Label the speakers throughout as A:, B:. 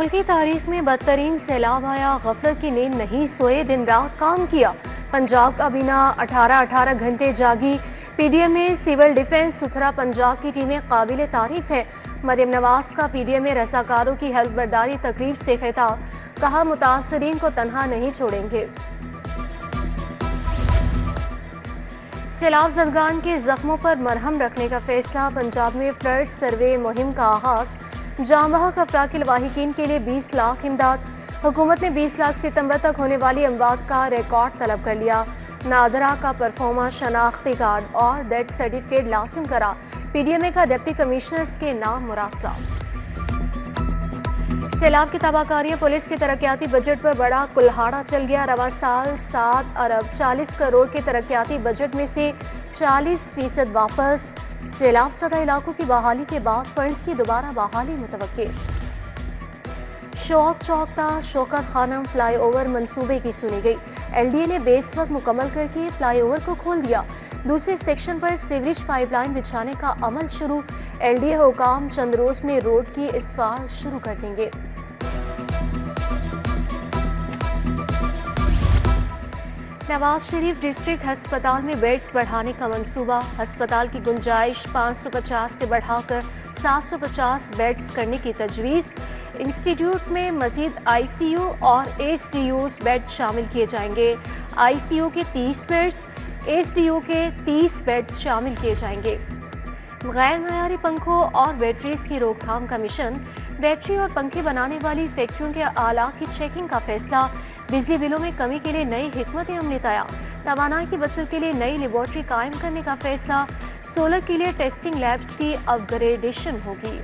A: मुल्की तारीख में बदतरीन सैलाब आया, गफलत की नींद नहीं सोए, दिन रात काम किया। पंजाब काबीना 18 घंटे जागी। पीडीएम में सिविल डिफेंस सुथरा पंजाब की टीमें काबिल तारीफ है। मरियम नवाज का पीडीएम में रसाकारों की हल्फ बर्दारी तकरीब से खिताब, कहा मुतासरीन को तन्हा नहीं छोड़ेंगे। सैलाब ज़दगान के जख्मों पर मरहम रखने का फैसला, पंजाब में फ्लड सर्वे मुहिम का आगाज। जामबहक अफराद के लवाहिकीन के लिए 20 लाख इमदाद। हुकूमत ने 20 लाख सितंबर तक होने वाली अमवात का रिकॉर्ड तलब कर लिया। नादरा का परफॉर्मा शनाख्ती कार्ड और डेथ सर्टिफिकेट लाजिम करा। पीडीएमए का डिप्टी कमिश्नर्स के नाम मुरासला। सैलाब की तबाहकारियां, पुलिस के तरक्याती बजट पर बड़ा कुल्हाड़ा चल गया। रवां साल 7 अरब 40 करोड़ के तरक्याती बजट में से 40% वापस। सैलाब सदा इलाकों की बहाली के बाद फंड्स की दोबारा बहाली मुतवक्के। शौक चौकता शौकत खानम फ्लाईओवर मंसूबे की सुनी गई। एलडीए ने बेस वक्त मुकम्मल करके फ्लाईओवर को खोल दिया। दूसरे सेक्शन पर सीवरेज पाइपलाइन बिछाने का अमल शुरू। एलडीए हुकाम चंद रोज में रोड की इसफार शुरू कर देंगे। नवाज शरीफ डिस्ट्रिक्ट अस्पताल में बेड्स बढ़ाने का मंसूबा। अस्पताल की गुंजाइश 550 से बढ़ाकर 750 बेड्स करने की तजवीज़। इंस्टीट्यूट में मजीद आईसीयू और एसडीयूज बेड शामिल किए जाएंगे। आईसीयू के 30 बेड्स, एसडीयू के 30 बेड्स शामिल किए जाएंगे। गैर मयारी पंखों और बैटरीज की रोकथाम का मिशन। बैटरी और पंखे बनाने वाली फैक्ट्रियों के आला की चेकिंग का फैसला। बिजली बिलों में कमी के लिए नई हिकमत अमली तैयार। तवानाई की बचत के लिए नई लेबॉर्ट्री कायम करने का फैसला। सोलर के लिए टेस्टिंग लैब्स की अपग्रेडेशन होगी।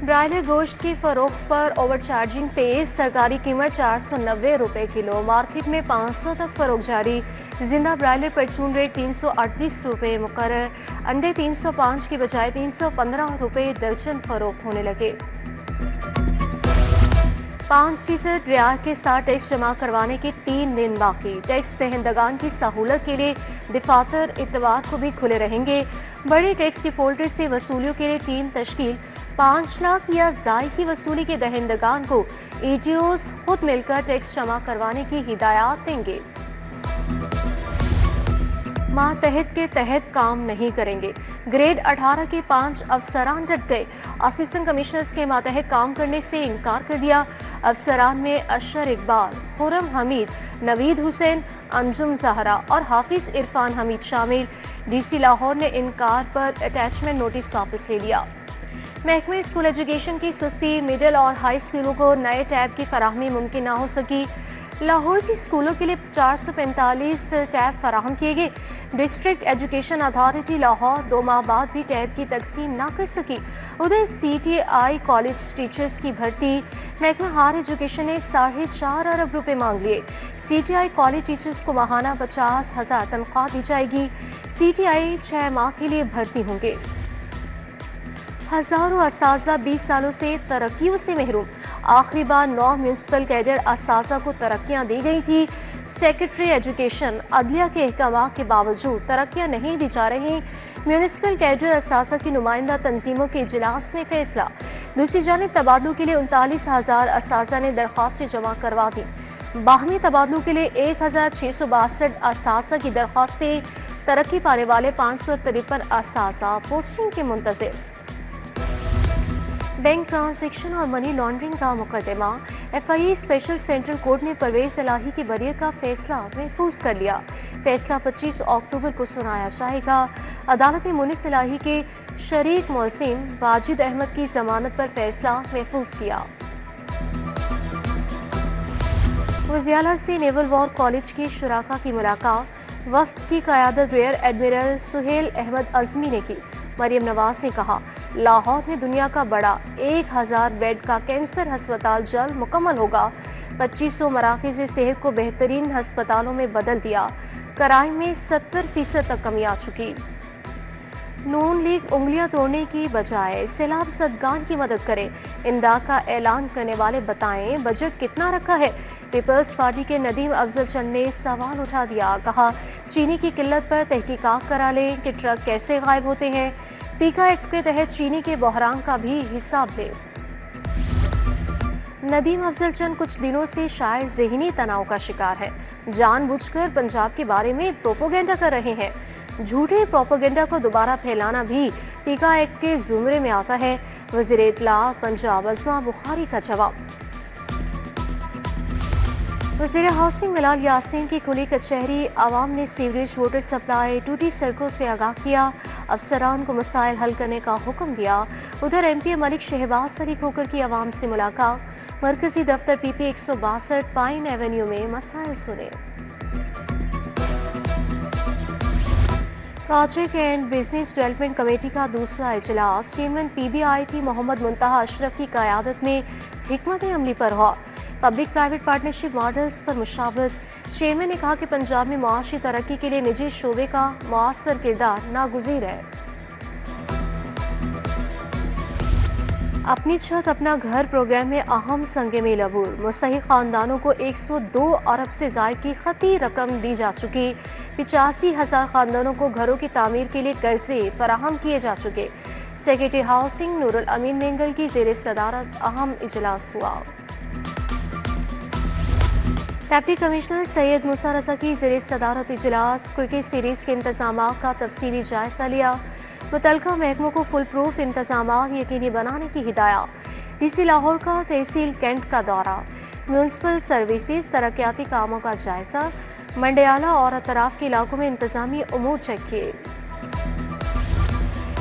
A: ब्रायलर गोश्त की फरोख्त पर ओवरचार्जिंग तेज। सरकारी कीमत 490 रुपये किलो, मार्केट में 500 तक फरोख्त जारी। जिंदा ब्रायलर परचून रेट 338 रुपये मुकर्रर। अंडे 305 की बजाय 315 रुपये दर्जन फरोख्त होने लगे। 5% रियायत के साथ टैक्स जमा करवाने के 3 दिन बाकी। टैक्स दहिंदगान की सहूलत के लिए दफातर इतवार को भी खुले रहेंगे। बड़े टैक्स डिफॉल्टर से वसूलियों के लिए टीम तश्कील। 5 लाख या जाय की वसूली के दहिंदगान को ईटीओस खुद मिलकर टैक्स जमा करवाने की हिदायत देंगे। मातहत के तहत काम नहीं करेंगे। ग्रेड 18 के 5 अफसरान डट गए। असिस्टेंट कमिश्नर्स के मातहत काम करने से इनकार कर दिया। अफसरान में अशर इकबाल, खुरम हमीद, नवीद हुसैन, अंजुम जहरा और हाफिज इरफान हमीद शामिल। डीसी लाहौर ने इनकार पर अटैचमेंट नोटिस वापस ले लिया। महकमे स्कूल एजुकेशन की सुस्ती, मिडिल और हाई स्कूलों को नए टैब की फराहमी मुमकिन ना हो सकी। लाहौर की स्कूलों के लिए 445 टैब फराहम किए गए। डिस्ट्रिक्ट एजुकेशन अथॉरिटी लाहौर 2 माह बाद भी टैब की तकसीम ना कर सकी। उधर CTI कॉलेज टीचर्स की भर्ती। महकमा हायर एजुकेशन ने 4.5 अरब रुपए मांग लिए। CTI कॉलेज टीचर्स को माहाना 50,000 तनख्वाह दी जाएगी। CTI 6 माह के लिए भर्ती होंगे। हजारों असासा 20 सालों से तरक्कियों से महरूम। आखिरी बार 9 म्यूनसिपल कैडर असासा को तरक्कियां दी गई थी। सेक्रेटरी एजुकेशन अदलिया के अहकाम के बावजूद तरक्कियां नहीं दी जा रही। म्यूनसिपल कैडर असासा की नुमाइंदा तंजीमों के इजलास में फैसला। दूसरी जानिब तबादलों के लिए 39,000 असासा ने दरख्वास्तें जमा करवा दी। बाहमी तबादलों के लिए 1,662 असासा की दरख्वास्तें। तरक्की पाने वाले 553 असासा पोस्टिंग के मुंतज़िर। बैंक ट्रांजैक्शन और मनी लॉन्ड्रिंग का मुकदमा। FIE स्पेशल सेंट्रल कोर्ट ने परवेज इलाही की बरियत का फैसला महफूज कर लिया। फैसला 25 अक्टूबर को सुनाया जाएगा। अदालत ने मुनिस इलाही के शरीक मुलजिम वाजिद अहमद की जमानत पर फैसला महफूज किया। वज़ियाला से नेवल वॉर कॉलेज के शुराका की मुलाकात। वफ़द की क़यादत रियर एडमिरल सुहेल अहमद अज़मी ने की। मरियम नवाज ने कहा, लाहौर में दुनिया का बड़ा 1000 बेड का कैंसर अस्पताल जल्द मुकम्मल होगा। 2500 मराकज़ सेहत को बेहतरीन अस्पतालों में बदल दिया। कराइम में 70% तक कमी आ चुकी। नून लीग उंगलियां तोड़ने की बजाय सैलाब ज़दगान की मदद करे। इमदाद का ऐलान करने वाले बताएं बजट कितना रखा है। पीपल्स पार्टी के नदीम अफजल चंद ने सवाल उठा दिया। कहा, चीनी की किल्लत पर तहकीकात करा लें कि ट्रक कैसे गायब होते हैं। पीका एक्ट के तहत चीनी के बहरान का भी हिसाब ले। नदीम अफजल चंद कुछ दिनों से शायद ज़हनी तनाव का शिकार है। जानबूझकर पंजाब के बारे में प्रोपोगेंडा कर रहे हैं। झूठे प्रोपोगेंडा को दोबारा फैलाना भी पीका एक्ट के जुमरे में आता है। वज़ीर इत्तलात पंजाब अज़मा बुखारी का जवाब। वज़ीर हाउसिंग बिलाल यासीन की खुली कचहरी। आवाम ने सीवरेज वाटर सप्लाई टूटी सड़कों से आगाह किया। अफसरान को मसाइल हल करने का हुक्म दिया। उधर MP मलिक शहबाज अली खोकर की आवाम से मुलाकात। मरकजी दफ्तर PP 162 पाइन एवेन्यू में मसाइल सुने। Project and business development committee का दूसरा इजलास चेयरमैन PBIT मोहम्मद मुंतहा अशरफ की क़यादत में हिकमत अमली पर हुआ। पब्लिक प्राइवेट पार्टनरशिप मॉडल्स पर मुशावरत। चेयरमैन ने कहा कि पंजाब में मुआशी तरक्की के लिए निजी शोबे का मुअस्सर किरदार नागुज़ीर है। अपनी छत अपना घर प्रोग्राम में अहम संग मेल अबूर। मुस्तहिक खानदानों को 102 अरब से ज़ायद की खती रकम दी जा चुकी। 85,000 खानदानों को घरों की तामीर के लिए कर्जे फराहम किए जा चुके। सेक्रेटरी हाउसिंग नूरुल अमीन मेंगल की ज़ेर सदारत अहम इजलास हुआ। डिप्टी कमिश्नर सैयद मूसा रज़ा की ज़ेर सदारत इजलास। क्रिकेट सीरीज़ के इंतजाम का तफसीली जायजा लिया। मुतल्लिका महकमों को फुल प्रूफ इंतजाम यकीनी बनाने की हिदायत। DC लाहौर का तहसील कैंट का दौरा। म्यूनसिपल सर्विसेज तरक्याती कामों का जायजा। मंडियाला और अतराफ के इलाकों में इंतजामी उमूर चेक किए।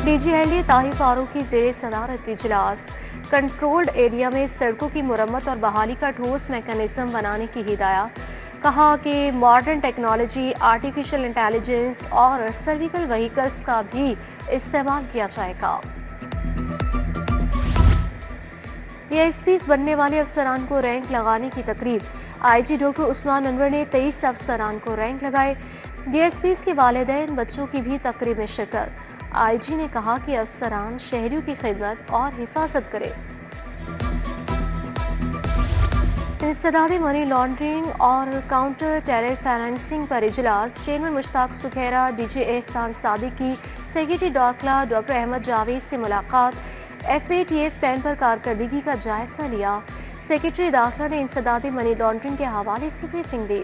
A: DG ताहिर फारूक की ज़ेर सदारत इजलास। कंट्रोल्ड एरिया में सड़कों की मुरम्मत और बहाली का ठोस मैकेनिज्म बनाने की हिदायत। कहा कि मॉडर्न टेक्नोलॉजी, आर्टिफिशियल इंटेलिजेंस और सर्विकल व्हीकल्स का भी इस्तेमाल किया जाएगा। ASPs बनने वाले अफसरान को रैंक लगाने की तकरीब। IG डॉक्टर उस्मान अनवर ने 23 अफसरान को रैंक लगाए। DSPs के वालिदैन बच्चों की भी तकरीब में शिरकत। IG ने कहा कि अफसरान शहरियों की खिदमत और हिफाजत करें। इंसदादे मनी लॉन्ड्रिंग और काउंटर टेरर फाइनेंसिंग पर इजलास। चेयरमैन मुश्ताक सुखैरा, DG एहसान सादिक की सेक्रेटरी दाखिला डॉक्टर अहमद जावेद से मुलाकात। FATF प्लान पर कारकर्दगी का जायजा लिया। सेक्रेटरी दाखिला ने इंसदादे मनी लॉन्ड्रिंग के हवाले से ब्रीफिंग दी।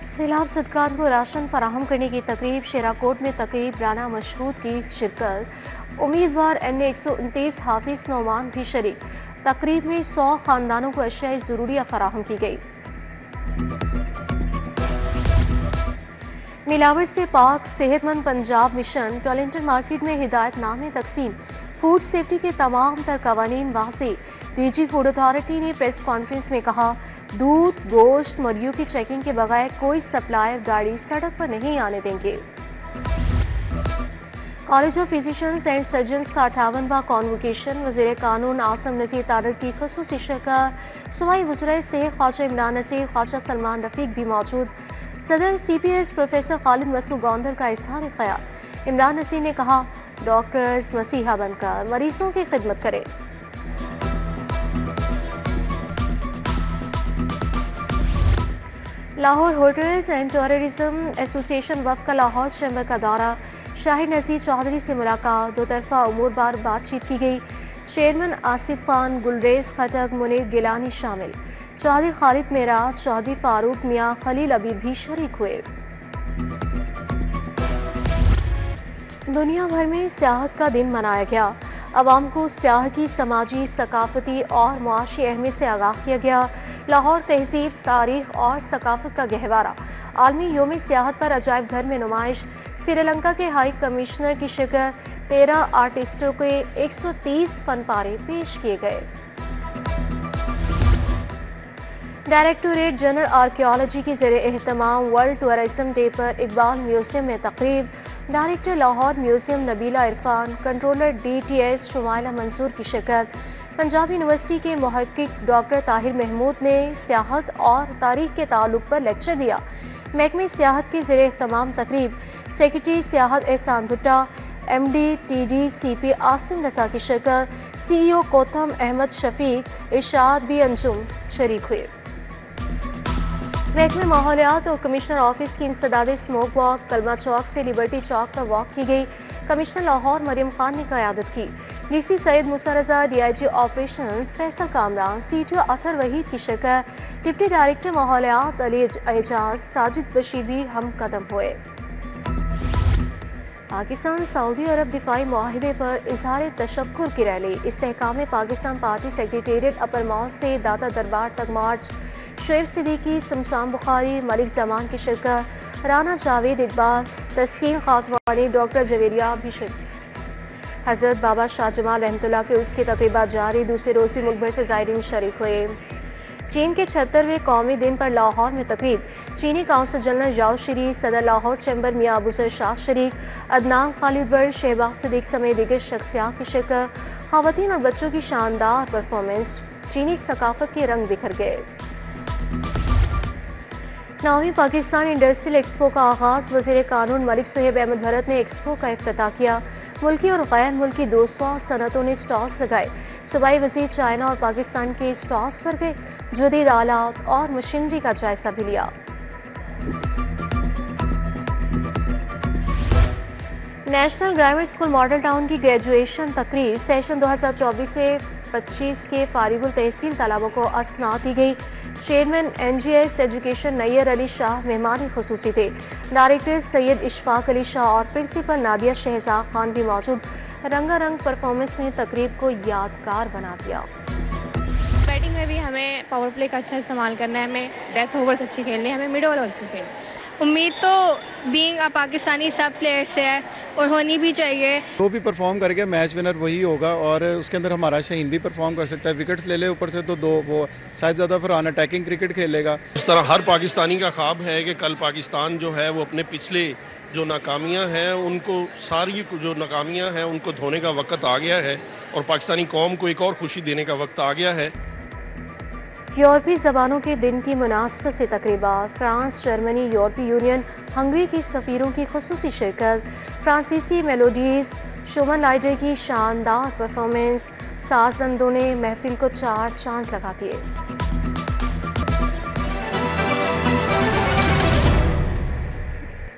A: सैलाब ज़दगान को राशन फराहम करने की तकरीब। शेराकोट में तकरीब राना मशहूद की शिरकत। उम्मीदवार NA 129 हाफिज नौमान भी शरीक। तकरीब में 100 खानदानों को अशियाए ज़रूरिया फराहम की गई। मिलावट से पाक सेहतमंद पंजाब मिशन। टॉलेंटन मार्केट में हिदायतनामे तकसीम। फूड सेफ्टी के तमाम तर कवानीन वाज़ेह। DG फूड अथॉरिटी ने प्रेस कॉन्फ्रेंस में कहा, दूध, गोश्त, मुर्गियों की चेकिंग के बगैर कोई सप्लायर गाड़ी सड़क पर नहीं आने देंगे। College of physicians and surgeons का 58वां कॉन्वोकेशन। वज़ीर कानून आसम नज़ीर तारड़ की ख़ुसूसी शिरकत। सूबाई वज़ीर सेहत ख्वाजा इमरान नज़ीर, ख्वाजा सलमान रफ़ीक भी मौजूद। सदर CPS प्रोफेसर खालिद मसूद गोंदल का इज़हार ख़याल। इमरान नज़ीर ने कहा, डॉक्टर्स मसीहा बनकर मरीजों की खिदमत करें। Lahore hotels and tourism association वफ़ का लाहौर चैम्बर का दौरा। शाहिद नज़ीर चौधरी से मुलाकात। दो तरफा उमूर बार बातचीत की गई। चेयरमैन आसिफ खान, गुलरेज खटक, मुनीर गिलानी शामिल। चौधरी खालिद मेराज, चौधरी फारूक मियाँ, खलील अबीर भी शरीक हुए। दुनिया भर में सियाहत का दिन मनाया गया। अवाम को सियाह की समाजी, सकाफती और मुआशी अहमियत से आगाह किया गया। लाहौर तहजीब, तारीख और सकाफत का गहवारा। आलमी योम सियाहत पर अजायब घर में नुमाइश। श्रीलंका के हाई कमिश्नर की शिरकत। 13 आर्टिस्टों के 130 फनपारे पेश किए गए। डायरेक्टोरेट जनरल आर्कियोलॉजी की ज़ेर एहतमाम वर्ल्ड टूरिज्म डे पर इकबाल म्यूजियम में तकरीब। Director Lahore museum Nabila Irfan, controller DTS Shumaila Mansoor की शिरकत। पंजाब यूनिवर्सिटी के मुहक्किक डॉक्टर ताहिर महमूद ने सियाहत और तारीख के ताल्लुक पर लेक्चर दिया। महकमे सियाहत की ज़ेर एहतमाम तकरीब। सेक्रेटरी सियाहत एहसान भुट्टा, MD TD-CP आसिम रज़ा की शिरकत। CEO कोथम अहमद शफीक, इरशाद भी अंजुम शरीक हुए। महकमे माहौलियात और कमिश्नर ऑफिस की इंसदाद स्मोक वॉक कलमा चौक से लिबर्टी चौक तक वॉक की गई। कमिश्नर लाहौर मरियम खान ने क़यादत की। DC Syed Musa Raza, DIG operations Faisal Kamran, CTO Athar Waheed की शिरकत, डिप्टी डायरेक्टर माहौलियात अली एजाज, साजिद बशीर भी हम कदम हुए। पाकिस्तान सऊदी अरब दिफाई मुआहिदे पर इजहार तशक्कुर की रैली। इस्तेहकाम पाकिस्तान पार्टी सेक्रेटेरिएट अपर मॉल से दादा दरबार तक मार्च। शुएब सिद्दीकी, शमशान बुखारी, मलिक जमान की शिरकत, राना जावेद इकबाल, तस्कीन खाकवानी, डॉक्टर जवेरिया भी शिरकत। हज़रत बाबा शाह जमाल रहमतुल्लाह के उसकी तकरीबा जारी। दूसरे रोज़ भी मुल्क भर से ज़ायरीन शरीक हुए। चीन के 76वें कौमी दिन पर लाहौर में तकरीब। चीनी काउंसिल जनरल जाओ शरीफ, सदर लाहौर चैम्बर मियाँ अबूसर शाह शरीक, अदनान खालिद बर, शहबाज सिद्दीक समेत दीगर शख्सियात की शिरकत। ख़वातीन और बच्चों की शानदार परफॉर्मेंस। चीनी सकाफत के रंग बिखर गए। 9वीं पाकिस्तान इंडस्ट्रियल एक्सपो का आगाज़। वज़ीर कानून मलिक सुहेब अहमद भरत ने एक्सपो का इफ्तिताह किया। मुल्की और गैर मुल्की 200 सनतों ने स्टॉल्स लगाए। सूबाई वज़ीर चाइना और पाकिस्तान के स्टॉल्स पर गए। जदीद आलात और मशीनरी का जायजा भी लिया। National grammar school model town की ग्रेजुएशन तकरीर। सेशन 2024 से 25 के फारिगुल तहसील तलबों को असनाद दी गई। Chairman NGS education Nayyar Ali Shah मेहमान खुसूसी थे। डायरेक्टर सैयद इशफाक अली शाह और प्रिंसिपल नादिया शहजाद खान भी मौजूद। रंगारंग परफॉर्मेंस ने तकरीब को यादगार बना दिया।
B: बैटिंग में भी हमें पावर प्ले का अच्छा इस्तेमाल करना है, हमें डेथ ओवर्स अच्छे खेलने हैं, हमें मिड ओवर्स खेलने हैं।
C: उम्मीद तो बीइंग अ पाकिस्तानी सब प्लेयर से है और होनी भी चाहिए।
D: वो भी परफॉर्म करके मैच विनर वही होगा और उसके अंदर हमारा शाहीन भी परफॉर्म कर सकता है। विकेट्स ले ले ऊपर से तो दो वो साहिबजादा फरहान अटैकिंग क्रिकेट खेलेगा।
E: इस तरह हर पाकिस्तानी का ख्वाब है कि कल पाकिस्तान जो है वो अपने पिछले जो नाकामियां हैं उनको सारी जो नाकामियां हैं उनको धोने का वक्त आ गया है और पाकिस्तानी कौम को एक और खुशी देने का वक्त आ गया है।
A: यूरोपीय ज़बानों के दिन की मुनासबत से तकरीबा। फ्रांस, जर्मनी, यूरोपीय यूनियन, हंगरी की सफ़ीरों की खुसूसी शिरकत। फ्रांसीसी मेलोडीज़, शुमन लाइडर की शानदार परफॉर्मेंस। साज़ंदों ने महफिल को चार चांद लगा दिए।